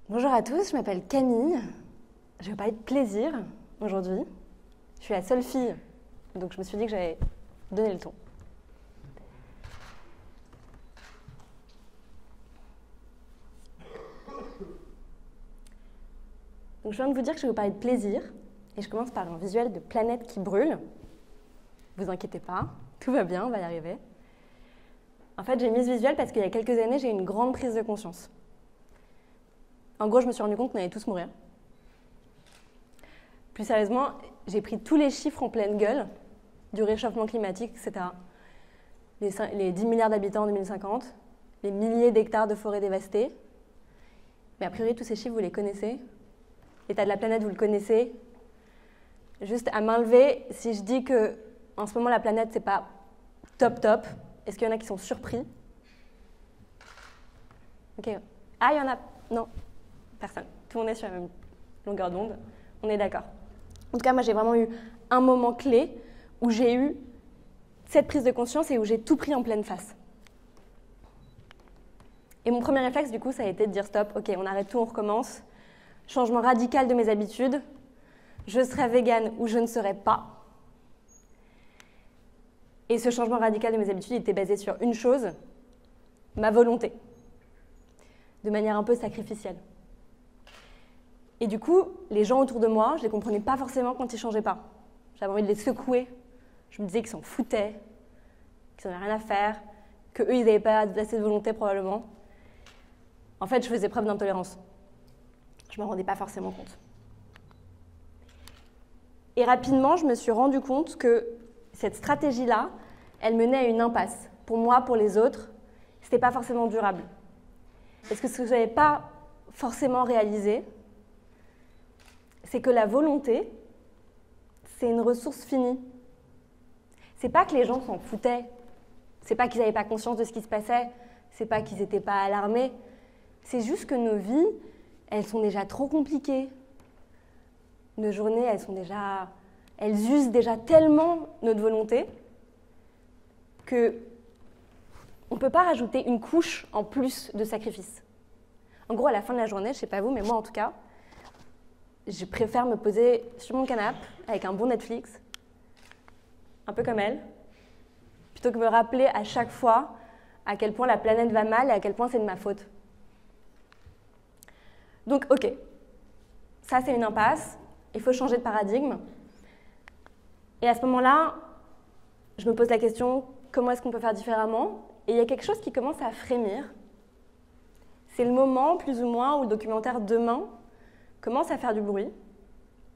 Bonjour à tous, je m'appelle Camille. Je vais parler de plaisir aujourd'hui. Je suis la seule fille, donc je me suis dit que j'allais donner le ton. Donc je viens de vous dire que je vais vous parler de plaisir, et je commence par un visuel de planète qui brûle. Vous inquiétez pas, tout va bien, on va y arriver. En fait, j'ai mis ce visuel parce qu'il y a quelques années, j'ai eu une grande prise de conscience. En gros, je me suis rendu compte qu'on allait tous mourir. Plus sérieusement, j'ai pris tous les chiffres en pleine gueule du réchauffement climatique, etc. Les 10 milliards d'habitants en 2050, les milliers d'hectares de forêts dévastées. Mais a priori, tous ces chiffres, vous les connaissez. L'état de la planète, vous le connaissez. Juste à main levée, si je dis que en ce moment, la planète, c'est pas top, est-ce qu'il y en a qui sont surpris? Ok. Ah, il y en a... Non, personne. Tout le monde est sur la même longueur d'onde. On est d'accord. En tout cas, moi, j'ai vraiment eu un moment clé où j'ai eu cette prise de conscience et où j'ai tout pris en pleine face. Et mon premier réflexe, du coup, ça a été de dire stop, ok, on arrête tout, on recommence. Changement radical de mes habitudes. Je serai végane ou je ne serai pas. Et ce changement radical de mes habitudes était basé sur une chose, ma volonté, de manière un peu sacrificielle. Et du coup, les gens autour de moi, je ne les comprenais pas forcément quand ils ne changeaient pas. J'avais envie de les secouer. Je me disais qu'ils s'en foutaient, qu'ils n'en avaient rien à faire, qu'eux, ils n'avaient pas assez de volonté probablement. En fait, je faisais preuve d'intolérance. Je ne m'en rendais pas forcément compte. Et rapidement, je me suis rendu compte que cette stratégie-là, elle menait à une impasse. Pour moi, pour les autres, ce n'était pas forcément durable. Parce que ce que je n'avais pas forcément réalisé, c'est que la volonté, c'est une ressource finie. C'est pas que les gens s'en foutaient, c'est pas qu'ils n'avaient pas conscience de ce qui se passait, c'est pas qu'ils n'étaient pas alarmés, c'est juste que nos vies, elles sont déjà trop compliquées. Nos journées, elles usent déjà tellement notre volonté qu'on ne peut pas rajouter une couche en plus de sacrifice. En gros, à la fin de la journée, je sais pas vous, mais moi en tout cas, je préfère me poser sur mon canapé avec un bon Netflix, un peu comme elle, plutôt que me rappeler à chaque fois à quel point la planète va mal et à quel point c'est de ma faute. Donc, ok, ça c'est une impasse, il faut changer de paradigme. Et à ce moment-là, je me pose la question, comment est-ce qu'on peut faire différemment? Et il y a quelque chose qui commence à frémir. C'est le moment, plus ou moins, où le documentaire Demain commence à faire du bruit.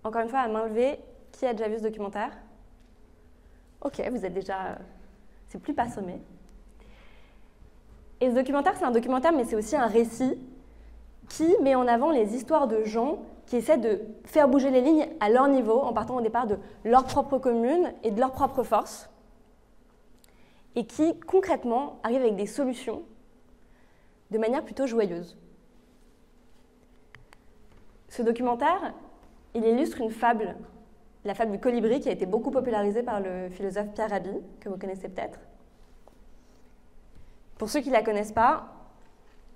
Encore une fois, à main levée, qui a déjà vu ce documentaire? Ok, vous êtes déjà... C'est plus passommé. Et ce documentaire, c'est un documentaire, mais c'est aussi un récit qui met en avant les histoires de gens qui essaient de faire bouger les lignes à leur niveau, en partant au départ de leur propre commune et de leur propre force, et qui, concrètement, arrivent avec des solutions de manière plutôt joyeuse. Ce documentaire, il illustre une fable, la fable du colibri, qui a été beaucoup popularisée par le philosophe Pierre Rabhi, que vous connaissez peut-être. Pour ceux qui ne la connaissent pas,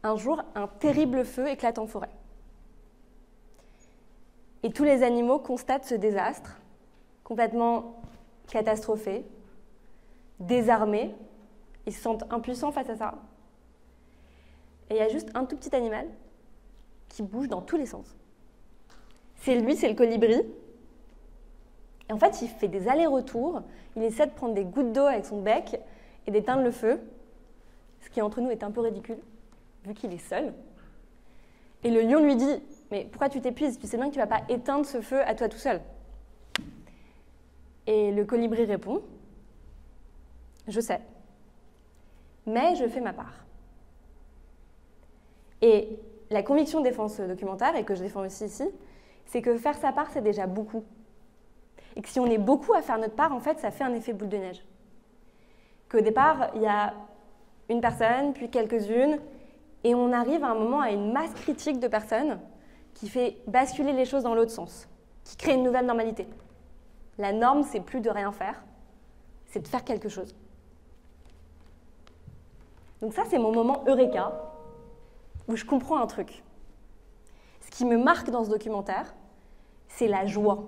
un jour, un terrible feu éclate en forêt. Et tous les animaux constatent ce désastre, complètement catastrophé, désarmés, ils se sentent impuissants face à ça. Et il y a juste un tout petit animal qui bouge dans tous les sens. C'est lui, c'est le colibri. Et en fait, il fait des allers-retours, il essaie de prendre des gouttes d'eau avec son bec et d'éteindre le feu, ce qui entre nous est un peu ridicule, vu qu'il est seul. Et le lion lui dit « Mais pourquoi tu t'épuises? Tu sais bien que tu ne vas pas éteindre ce feu à toi tout seul. » Et le colibri répond « Je sais, mais je fais ma part. » Et la conviction que défend ce documentaire, et que je défends aussi ici, c'est que faire sa part, c'est déjà beaucoup. Et que si on est beaucoup à faire notre part, en fait, ça fait un effet boule de neige. Qu'au départ, il y a une personne, puis quelques-unes, et on arrive à un moment à une masse critique de personnes qui fait basculer les choses dans l'autre sens, qui crée une nouvelle normalité. La norme, c'est plus de rien faire, c'est de faire quelque chose. Donc ça, c'est mon moment Eureka, où je comprends un truc. Ce qui me marque dans ce documentaire, c'est la joie.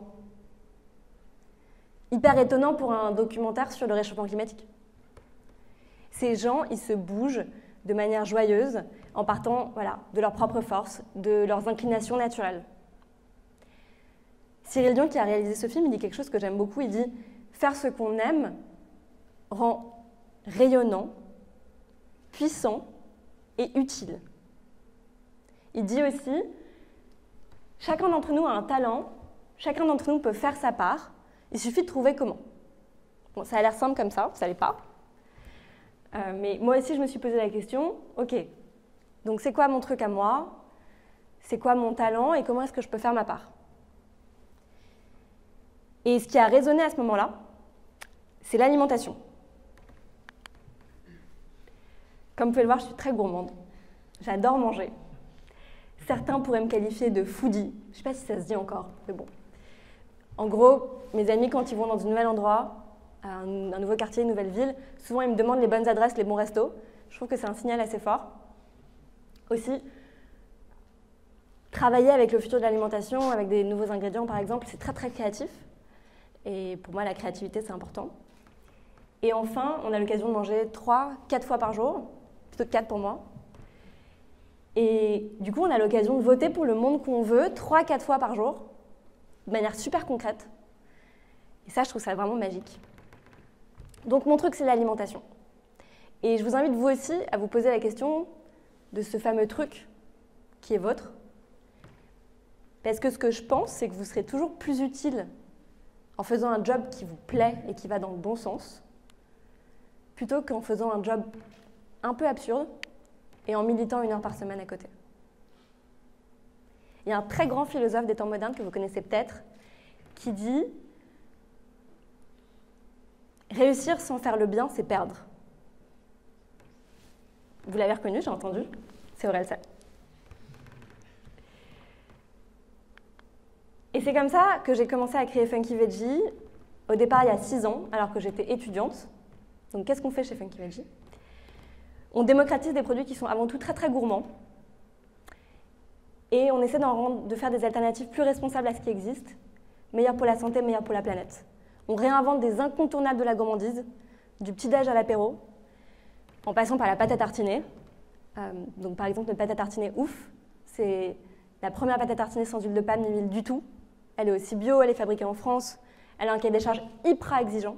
Hyper étonnant pour un documentaire sur le réchauffement climatique. Ces gens, ils se bougent de manière joyeuse en partant de leur propre force, de leurs inclinations naturelles. Cyril Dion, qui a réalisé ce film, il dit quelque chose que j'aime beaucoup. Il dit « Faire ce qu'on aime rend rayonnant, puissant et utile. » Il dit aussi « Chacun d'entre nous a un talent, chacun d'entre nous peut faire sa part, il suffit de trouver comment. » Bon, ça a l'air simple comme ça l'est pas. Mais moi aussi, je me suis posé la question, ok, donc c'est quoi mon truc à moi? C'est quoi mon talent et comment est-ce que je peux faire ma part? Et ce qui a résonné à ce moment-là, c'est l'alimentation. Comme vous pouvez le voir, je suis très gourmande. J'adore manger. Certains pourraient me qualifier de foodie. Je ne sais pas si ça se dit encore, mais bon. En gros, mes amis, quand ils vont dans un nouvel endroit, un nouveau quartier, une nouvelle ville, souvent ils me demandent les bonnes adresses, les bons restos. Je trouve que c'est un signal assez fort. Aussi, travailler avec le futur de l'alimentation, avec des nouveaux ingrédients par exemple, c'est très très créatif. Et pour moi, la créativité, c'est important. Et enfin, on a l'occasion de manger 3-4 fois par jour, plutôt 4 pour moi. Et du coup, on a l'occasion de voter pour le monde qu'on veut 3-4 fois par jour, de manière super concrète. Et ça, je trouve ça vraiment magique. Donc mon truc, c'est l'alimentation. Et je vous invite vous aussi à vous poser la question de ce fameux truc qui est votre. Parce que ce que je pense, c'est que vous serez toujours plus utile en faisant un job qui vous plaît et qui va dans le bon sens, plutôt qu'en faisant un job un peu absurde et en militant 1 heure par semaine à côté. Il y a un très grand philosophe des temps modernes que vous connaissez peut-être, qui dit « Réussir sans faire le bien, c'est perdre ». Vous l'avez reconnu, j'ai entendu, c'est Orelsan. Et c'est comme ça que j'ai commencé à créer Funky Veggie, au départ il y a 6 ans, alors que j'étais étudiante. Donc qu'est-ce qu'on fait chez Funky Veggie? On démocratise des produits qui sont avant tout très très gourmands, et on essaie de faire des alternatives plus responsables à ce qui existe, meilleures pour la santé, meilleures pour la planète. On réinvente des incontournables de la gourmandise, du petit-déj à l'apéro, en passant par la pâte à tartiner. Donc par exemple, notre pâte à tartiner Ouf, c'est la première pâte à tartiner sans huile de palme ni huile du tout. Elle est aussi bio, elle est fabriquée en France, elle a un cahier des charges hyper exigeant,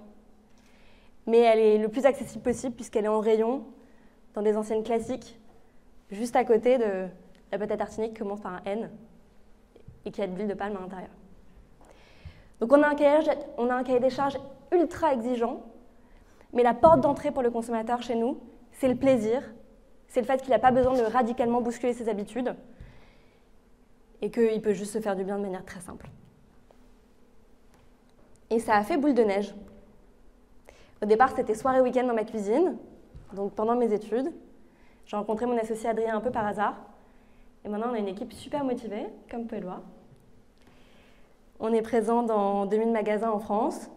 mais elle est le plus accessible possible puisqu'elle est en rayon, dans des enseignes classiques, juste à côté de la pâte à tartiner qui commence par un N et qui a de l'huile de palme à l'intérieur. Donc on a un cahier des charges ultra exigeant, mais la porte d'entrée pour le consommateur chez nous, c'est le plaisir, c'est le fait qu'il n'a pas besoin de radicalement bousculer ses habitudes et qu'il peut juste se faire du bien de manière très simple. Et ça a fait boule de neige. Au départ, c'était soirée week-end dans ma cuisine, donc pendant mes études. J'ai rencontré mon associé Adrien un peu par hasard. Et maintenant, on a une équipe super motivée, comme vous pouvez le voir. On est présent dans 2000 magasins en France.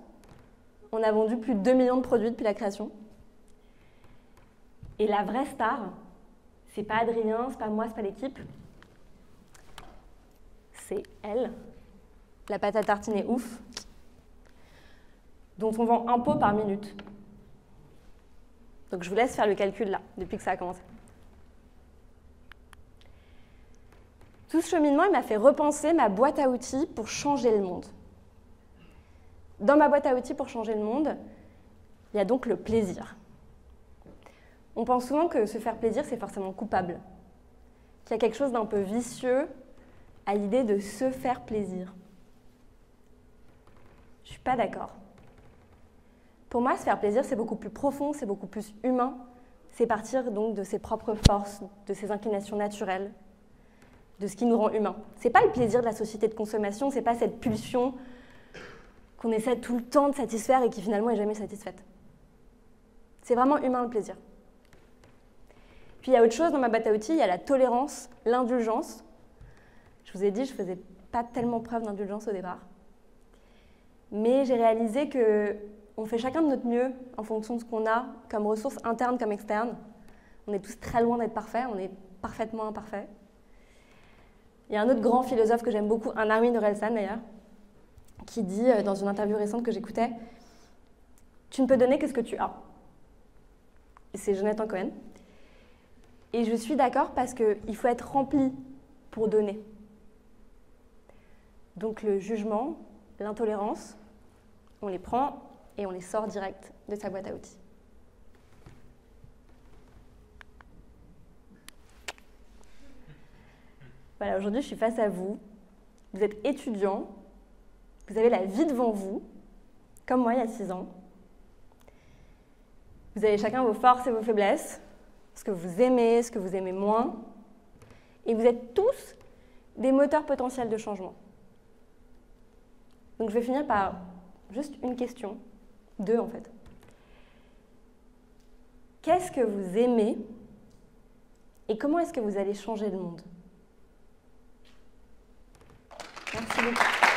On a vendu plus de 2 millions de produits depuis la création. Et la vraie star, c'est pas Adrien, c'est pas moi, c'est pas l'équipe. C'est elle, la pâte à tartiner Ouf, dont on vend un pot par minute. Donc je vous laisse faire le calcul là, depuis que ça a commencé. Tout ce cheminement, il m'a fait repenser ma boîte à outils pour changer le monde. Dans ma boîte à outils pour changer le monde, il y a donc le plaisir. On pense souvent que se faire plaisir, c'est forcément coupable. Qu'il y a quelque chose d'un peu vicieux à l'idée de se faire plaisir. Je ne suis pas d'accord. Pour moi, se faire plaisir, c'est beaucoup plus profond, c'est beaucoup plus humain. C'est partir donc de ses propres forces, de ses inclinations naturelles, de ce qui nous rend humains. Ce n'est pas le plaisir de la société de consommation, ce n'est pas cette pulsion qu'on essaie tout le temps de satisfaire et qui finalement n'est jamais satisfaite. C'est vraiment humain le plaisir. Puis il y a autre chose dans ma boîte à outils, il y a la tolérance, l'indulgence. Je vous ai dit, je ne faisais pas tellement preuve d'indulgence au départ. Mais j'ai réalisé qu'on fait chacun de notre mieux en fonction de ce qu'on a comme ressources internes comme externes. On est tous très loin d'être parfaits, on est parfaitement imparfaits. Il y a un autre grand philosophe que j'aime beaucoup, un Armin Orelsan d'ailleurs, qui dit dans une interview récente que j'écoutais, « Tu ne peux donner que ce que tu as ». C'est Jonathan Cohen. Et je suis d'accord parce qu'il faut être rempli pour donner. Donc le jugement, l'intolérance, on les prend et on les sort direct de sa boîte à outils. Voilà, aujourd'hui je suis face à vous. Vous êtes étudiant, vous avez la vie devant vous, comme moi il y a 6 ans. Vous avez chacun vos forces et vos faiblesses, ce que vous aimez, ce que vous aimez moins. Et vous êtes tous des moteurs potentiels de changement. Donc je vais finir par juste une question, 2 en fait. Qu'est-ce que vous aimez et comment est-ce que vous allez changer le monde ? Merci beaucoup.